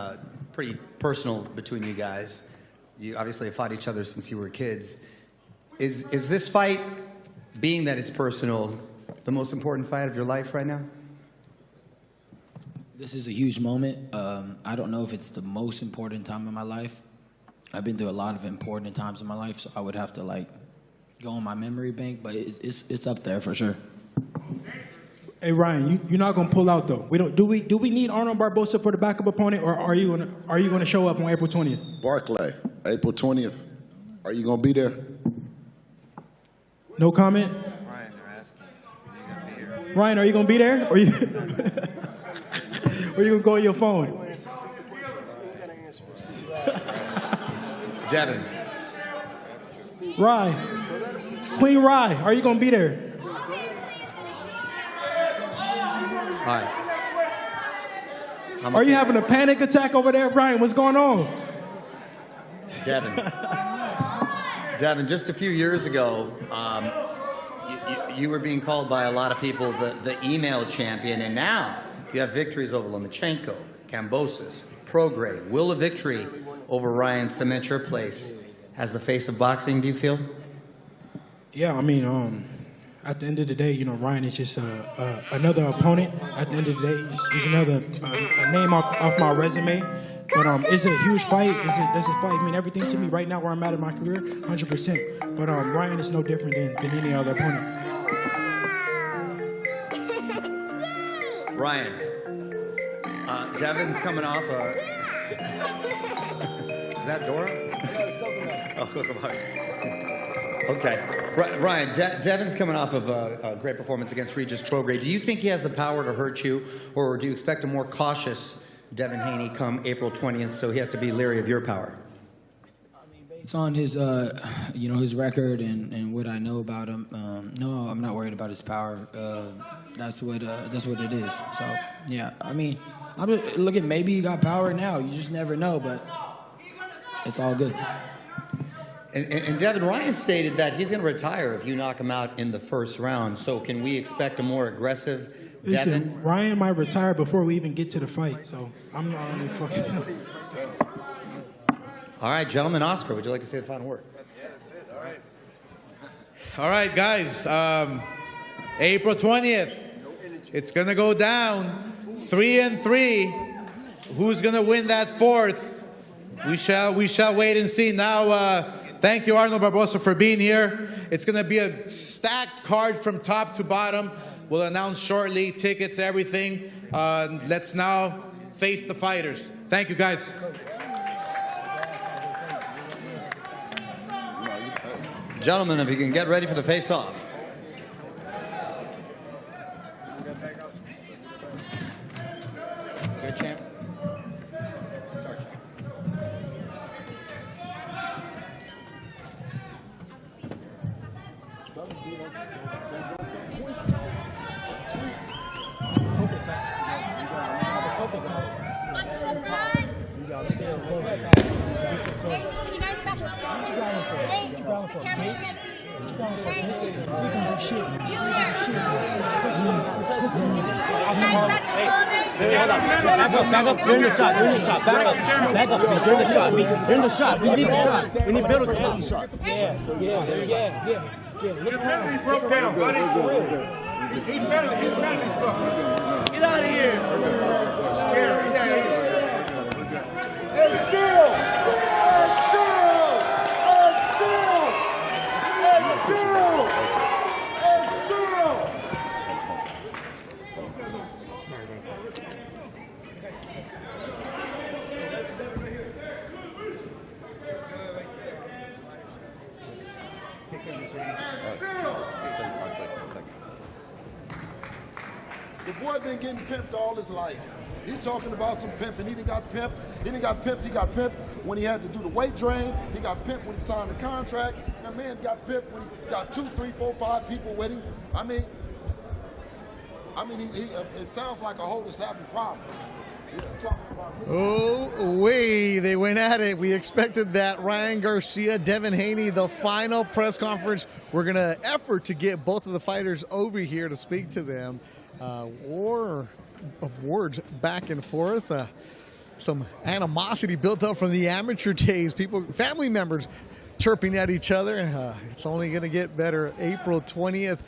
pretty personal between you guys. You obviously have fought each other since you were kids. Is this fight, being that it's personal, the most important fight of your life right now? This is a huge moment. I don't know if it's the most important time in my life. I've been through a lot of important times in my life, so I would have to go in my memory bank, but it's up there for sure. Hey Ryan, you're not gonna pull out though. Do we need Arnold Barboza for the backup opponent, or are you gonna show up on April 20th? Barclay, April 20th. Are you gonna be there? No comment. Ryan, are you gonna be there, or you or you gonna go on your phone? Devin. Rye, Queen Rye, are you gonna be there? All right. Are you having a panic attack over there, Ryan? What's going on? Devin. Devin, just a few years ago, you were being called by a lot of people the email champion, and now you have victories over Lomachenko, Kambosos, Prograis, will a victory over Ryan cement your place as the face of boxing, do you feel? Yeah, I mean, at the end of the day, you know, Ryan is just another opponent. At the end of the day, he's another a name off my resume. But it's a huge fight. Does it fight mean everything to me right now where I'm at in my career? 100%. But Ryan is no different than any other opponent. Ryan, Devin's coming off a... Is that Dora? Oh, Kookaburra. Okay. Ryan, Devin's coming off of a great performance against Regis Prograis. Do you think he has the power to hurt you, or do you expect a more cautious Devin Haney come April 20th, so he has to be leery of your power? It's on his, his record and what I know about him. No, I'm not worried about his power. That's what it is. So yeah, I mean, look at maybe he got power now. You just never know, but it's all good. And Devin, Ryan stated that he's going to retire if you knock him out in the first round. So can we expect a more aggressive Devin? Listen, Ryan might retire before we even get to the fight, so I'm not really fucking... All right, gentlemen. Oscar, would you like to say the final word? That's it. All right. All right, guys. April 20th. It's going to go down 3-3. Who's going to win that fourth? We shall wait and see. Now, thank you, Arnold Barboza, for being here. It's going to be a stacked card from top to bottom. We'll announce shortly tickets, everything. Let's now face the fighters. Thank you, guys. Gentlemen, if you can get ready for the face-off. Good champ. Back up, you're in the shot, back up, you're in the shot, you're in the shot, we need the shot, we need Bill to get the shot. Yeah. Look at he broke down, buddy. He penalty fuck. Get out of here. Scary. Hey, Cyril! The boy been getting pimped all his life. He talking about some pimping. He done got pimped. He got pimped when he had to do the weight drain. He got pimped when he signed the contract. That man got pimped when he got 2, 3, 4, 5 people with him. I mean, it sounds like a whole that's having problems. They went at it. We expected that. Ryan Garcia, Devin Haney, the final press conference. We're going to effort to get both of the fighters over here to speak to them. War of words back and forth. Some animosity built up from the amateur days. People, family members chirping at each other. It's only going to get better. April 20th,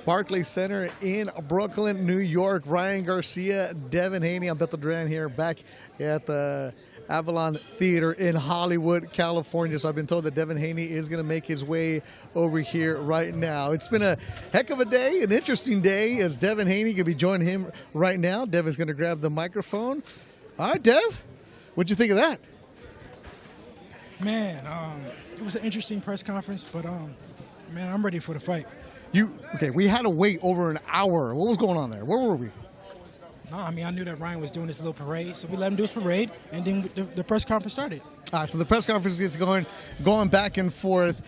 Barclays Center in Brooklyn, New York. Ryan Garcia, Devin Haney. I'm Beto Duran here back at the Avalon Theater in Hollywood, California. So I've been told that Devin Haney is going to make his way over here right now. It's been a heck of a day, an interesting day, as Devin Haney could be joining him right now. Devin's going to grab the microphone. All right, Dev, what'd you think of that? Man, it was an interesting press conference, but man, I'm ready for the fight. Okay, we had to wait over an hour. What was going on there? Where were we? No, I mean, I knew that Ryan was doing his little parade, so we let him do his parade, and then the press conference started. All right, so the press conference gets going back and forth.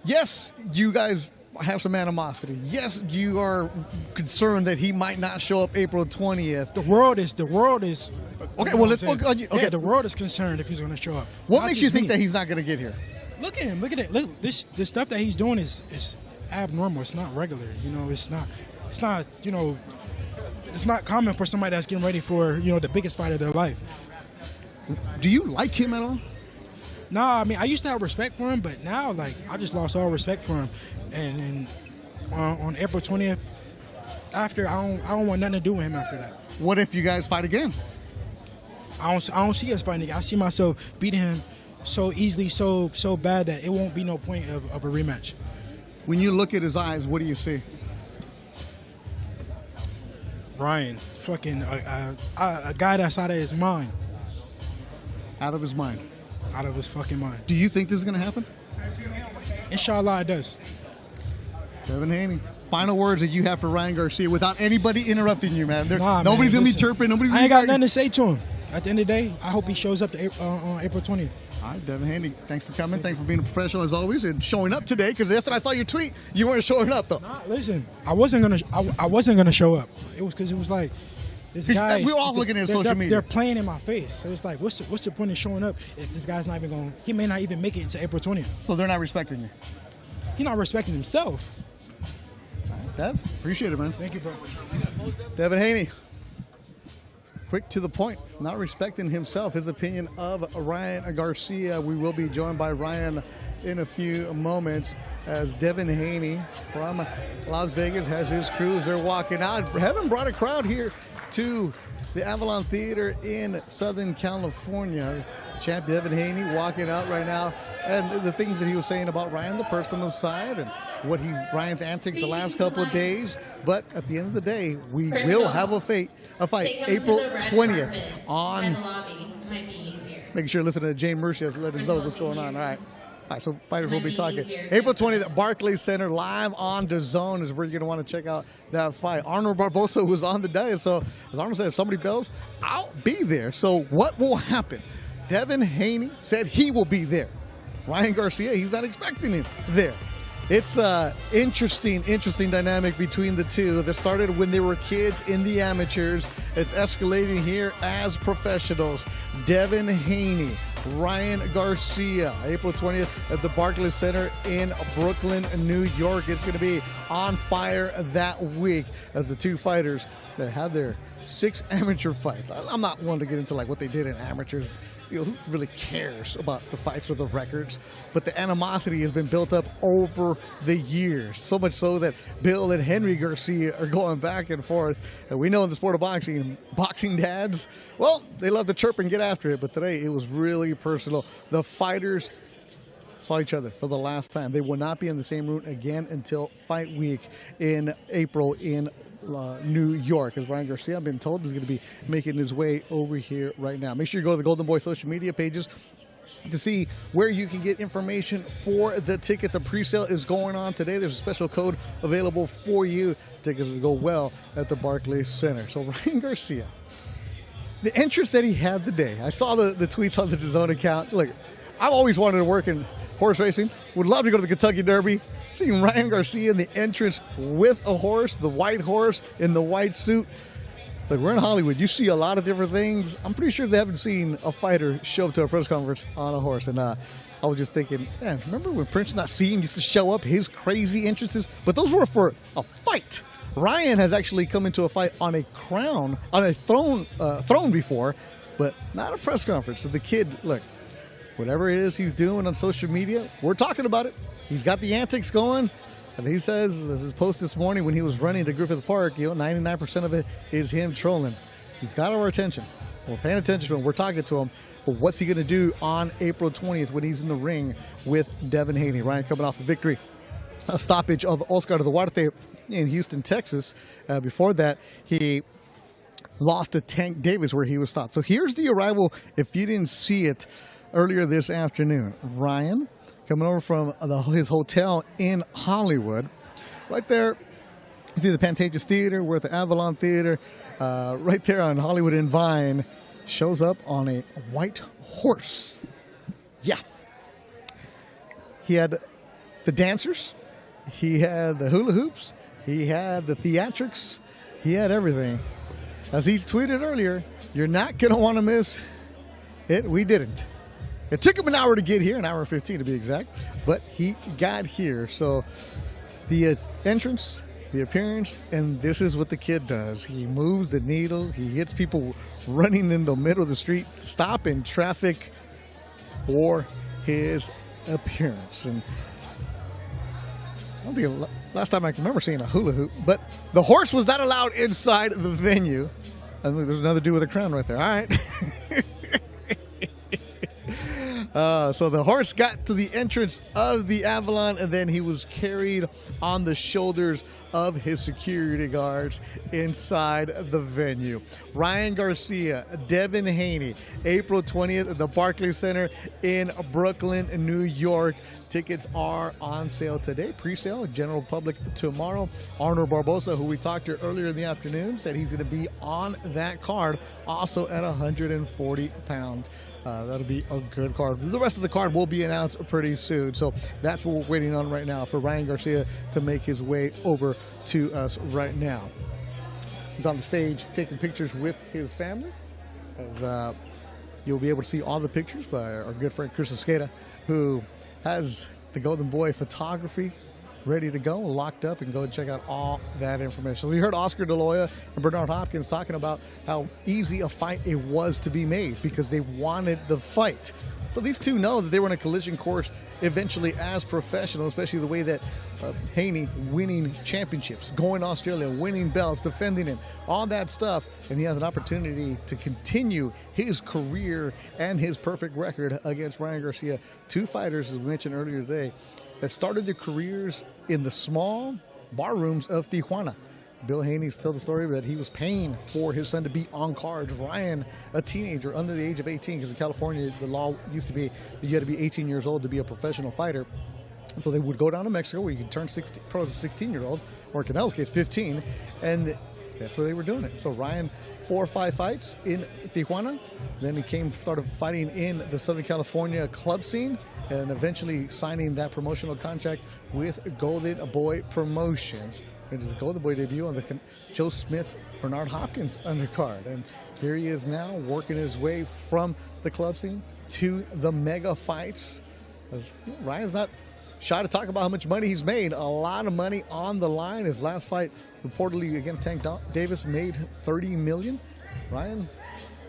Yes, you guys have some animosity. Yes, you are concerned that he might not show up April 20th. The world is. Okay, well, let's look. Okay, yeah, the world is concerned if he's going to show up. What makes you think that he's not going to get here? Look at him. Look at it. Look, this stuff that he's doing is abnormal. It's not regular. You know, it's not. You know, it's not common for somebody that's getting ready for the biggest fight of their life. Do you like him at all? No, I mean, I used to have respect for him, but now, like, I just lost all respect for him. And on April 20th, after I don't want nothing to do with him after that. What if you guys fight again? I don't see us fighting again. I see myself beating him so easily, so bad that it won't be no point of a rematch. When you look at his eyes, what do you see? Ryan, fucking a guy that's out of his mind. Out of his mind? Out of his fucking mind. Do you think this is going to happen? Inshallah, it does. Devin Haney, final words that you have for Ryan Garcia without anybody interrupting you, man. Nobody's going to be chirping. I ain't got nothing to say to him. At the end of the day, I hope he shows up on April 20th. All right, Devin Haney, thanks for coming. Thanks for being a professional as always and showing up today. Because yesterday I saw your tweet, you weren't showing up though. Nah, listen, I wasn't gonna show up. It was because it was like this guy. We're all looking at social media. They're playing in my face. So it's like, what's the point of showing up if this guy's not even going? He may not even make it into April 20th. So they're not respecting you. He's not respecting himself. Dev, appreciate it, man. Thank you, bro. Devin Haney. Quick to the point, not respecting himself, his opinion of Ryan Garcia. We will be joined by Ryan in a few moments as Devin Haney from Las Vegas has his crews. They're walking out. Haven't brought a crowd here to the Avalon Theater in Southern California. Champ Devin Haney walking out right now, and the things that he was saying about Ryan, the personal side, and Ryan's antics the last couple of days. But at the end of the day, we will have a fight April 20th on. Making sure to listen to Jane Mercer to let us know what's going on. All right, so fighters will be talking. April 20th at Barclays Center, live on DAZN is where you're going to want to check out that fight. Arnold Barbosa was on the day, so as Arnold said, if somebody bells, I'll be there. So what will happen? Devin Haney said he will be there. Ryan Garcia, he's not expecting him there. It's an interesting dynamic between the two that started when they were kids in the amateurs. It's escalating here as professionals. Devin Haney, Ryan Garcia, April 20th at the Barclays Center in Brooklyn, New York. It's going to be on fire that week as the two fighters that have their 6 amateur fights. I'm not one to get into like what they did in amateurs. Who really cares about the fights or the records? But the animosity has been built up over the years. So much so that Bill and Henry Garcia are going back and forth. And we know in the sport of boxing dads, well, they love to chirp and get after it. But today it was really personal. The fighters saw each other for the last time. They will not be in the same room again until fight week in April in New York, as Ryan Garcia, I've been told, is going to be making his way over here right now. Make sure you go to the Golden Boy social media pages to see where you can get information for the tickets. A pre-sale is going on today. There's a special code available for you. Tickets will go well at the Barclays Center. So Ryan Garcia, the interest that he had today, I saw the tweets on the DAZN account. Look, I've always wanted to work in horse racing. Would love to go to the Kentucky Derby. Seeing Ryan Garcia in the entrance with a horse, the white horse in the white suit. Look, we're in Hollywood. You see a lot of different things. I'm pretty sure they haven't seen a fighter show up to a press conference on a horse. And I was just thinking, man, remember when Prince Nassim used to show up, his crazy entrances? But those were for a fight. Ryan has actually come into a fight on a throne before, but not a press conference. So the kid, look, whatever it is he's doing on social media, we're talking about it. He's got the antics going, and he says, as his post this morning when he was running to Griffith Park, 99% of it is him trolling. He's got our attention. We're paying attention to him. We're talking to him. But what's he going to do on April 20th when he's in the ring with Devin Haney? Ryan coming off a victory, a stoppage of Oscar Duarte in Houston, Texas. Before that, he lost to Tank Davis where he was stopped. So here's the arrival, if you didn't see it earlier this afternoon. Ryan coming over from his hotel in Hollywood. Right there, you see the Pantages Theater. We're at the Avalon Theater. Right there on Hollywood and Vine. Shows up on a white horse. Yeah. He had the dancers. He had the hula hoops. He had the theatrics. He had everything. As he tweeted earlier, you're not going to want to miss it. We didn't. It took him an hour to get here, an hour and 15 to be exact, but he got here. So the entrance, the appearance, and this is what the kid does. He moves the needle. He hits people running in the middle of the street, stopping traffic for his appearance. And I don't think last time I can remember seeing a hula hoop, but the horse was not allowed inside the venue. I think there's another dude with a crown right there. All right. So the horse got to the entrance of the Avalon, and then he was carried on the shoulders of his security guards inside the venue. Ryan Garcia, Devin Haney, April 20th at the Barclays Center in Brooklyn, New York. Tickets are on sale today, pre-sale, general public tomorrow. Arnold Barboza, who we talked to earlier in the afternoon, said he's going to be on that card, also at 140 pounds. That'll be a good card. The rest of the card will be announced pretty soon. So that's what we're waiting on right now for Ryan Garcia to make his way over to us right now. He's on the stage taking pictures with his family. As you'll be able to see all the pictures by our good friend Chris Esqueda, who has the Golden Boy photography ready to go, locked up, and go and check out all that information. So we heard Oscar De La Hoya and Bernard Hopkins talking about how easy a fight it was to be made because they wanted the fight. So these two know that they were in a collision course eventually as professional, especially the way that Haney winning championships, going to Australia, winning belts, defending it, all that stuff. And he has an opportunity to continue his career and his perfect record against Ryan Garcia. Two fighters, as we mentioned earlier today, that started their careers in the small bar rooms of Tijuana. Bill Haney's told the story that he was paying for his son to be on cards. Ryan, a teenager under the age of 18, because in California the law used to be that you had to be 18 years old to be a professional fighter. And so they would go down to Mexico where you could turn pro as a 16-year-old, or in Canelo's case, 15, and that's where they were doing it. So Ryan, 4 or 5 fights in Tijuana. Then he started fighting in the Southern California club scene, and eventually signing that promotional contract with Golden Boy Promotions. It is a Golden Boy debut on the Joe Smith, Bernard Hopkins undercard. And here he is now working his way from the club scene to the mega fights. Ryan's not shy to talk about how much money he's made. A lot of money on the line. His last fight reportedly against Tank Davis made $30 million. Ryan,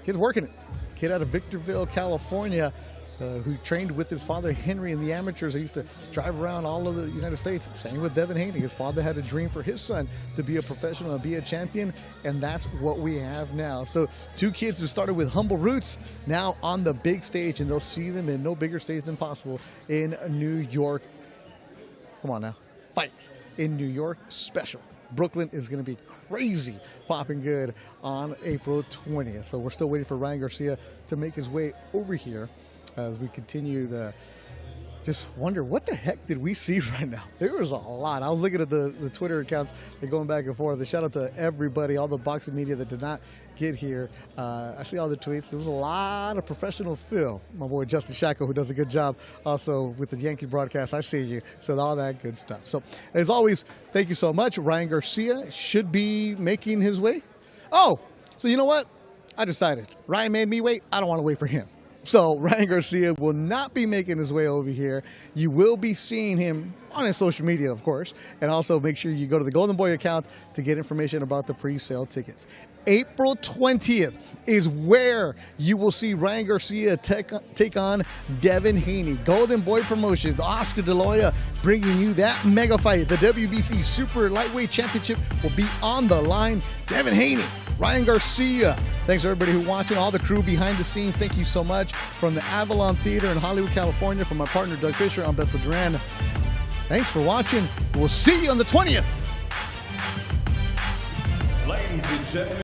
kid's working it. Kid out of Victorville, California, who trained with his father Henry in the amateurs. He used to drive around all over the United States. Same with Devin Haney. His father had a dream for his son to be a professional and be a champion, and that's what we have now. So two kids who started with humble roots now on the big stage, and they'll see them in no bigger stage than possible in New York. Come on now. Fights in New York special. Brooklyn is going to be crazy popping good on April 20th. So we're still waiting for Ryan Garcia to make his way over here as we continue to just wonder, what the heck did we see right now? There was a lot. I was looking at the Twitter accounts and going back and forth. A shout out to everybody, all the boxing media that did not get here. I see all the tweets. There was a lot of professional feel. My boy Justin Shacko, who does a good job also with the Yankee broadcast. I see you. So all that good stuff. So as always, thank you so much. Ryan Garcia should be making his way. Oh, so you know what? I decided. Ryan made me wait. I don't want to wait for him. So Ryan Garcia will not be making his way over here. You will be seeing him on his social media, of course. And also make sure you go to the Golden Boy account to get information about the pre-sale tickets. April 20th is where you will see Ryan Garcia take on Devin Haney. Golden Boy Promotions, Oscar De La Hoya bringing you that mega fight. The WBC Super Lightweight Championship will be on the line. Devin Haney, Ryan Garcia, Thanks to everybody who watching, all the crew behind the scenes. Thank you so much. From the Avalon Theater in Hollywood, California, from my partner Doug Fisher, I'm Bethel Duran. Thanks for watching. We'll see you on the 20th. Ladies and gentlemen.